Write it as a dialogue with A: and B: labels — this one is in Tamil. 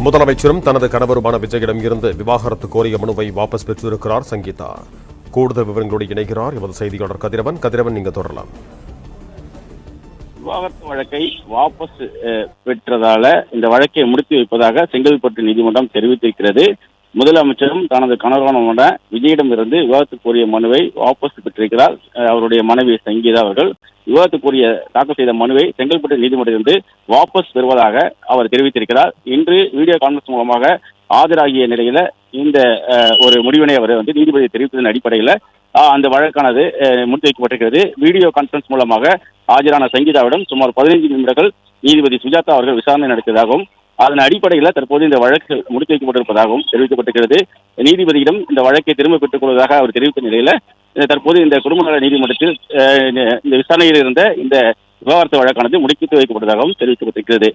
A: முதலமைச்சரும் தனது கணவருமான விஜயிடம் இருந்து விவாகரத்து கோரிய மனுவை வாபஸ் பெற்றிருக்கிறார் சங்கீதா. கூடுதல் விவரங்களோடு இணைகிறார் எமது செய்தியாளர் கதிரவன். கதிரவன், நீங்க தொடரலாம்.
B: விவாகரத்து வழக்கை வாபஸ் பெற்றதால இந்த வழக்கை முடித்து வைப்பதாக செங்கல்பட்டு நீதிமன்றம் தெரிவித்திருக்கிறது. முதலமைச்சரும் தனது கணவரான விஜயிடம் இருந்து விவாகரத்து கோரிய மனுவை வாபஸ் பெற்றிருக்கிறார். அவருடைய மனைவி சங்கீதா அவர்கள் விவாகரத்து கோரிய தாக்கல் செய்த மனுவை செங்கல்பட்டு நீதிமன்றத்திலிருந்து வாபஸ் பெறுவதாக அவர் தெரிவித்திருக்கிறார். இன்று வீடியோ கான்பரன்ஸ் மூலமாக ஆஜராகிய நிலையில இந்த ஒரு முடிவினை அவர் நீதிபதி தெரிவித்ததன் அடிப்படையில் அந்த வழக்கானது முடித்து வைக்கப்பட்டிருக்கிறது. வீடியோ கான்பரன்ஸ் மூலமாக ஆஜரான சங்கீதாவிடம் சுமார் 15 நிமிடங்கள் நீதிபதி சுஜாதா அவர்கள் விசாரணை நடத்தியதாகவும் அதன் அடிப்படையில் தற்போது இந்த வழக்கு முடித்து வைக்கப்பட்டிருப்பதாகவும் தெரிவிக்கப்பட்டிருக்கிறது. நீதிபதியிடம் இந்த வழக்கை திரும்ப பெற்றுக் கொள்வதாக அவர் தெரிவித்த நிலையில தற்போது இந்த குடும்ப நல நீதிமன்றத்தில் இந்த விசாரணையில் இருந்த இந்த விவாகரத்து வழக்கானது முடித்து வைக்கப்பட்டதாகவும் தெரிவிக்கப்பட்டிருக்கிறது.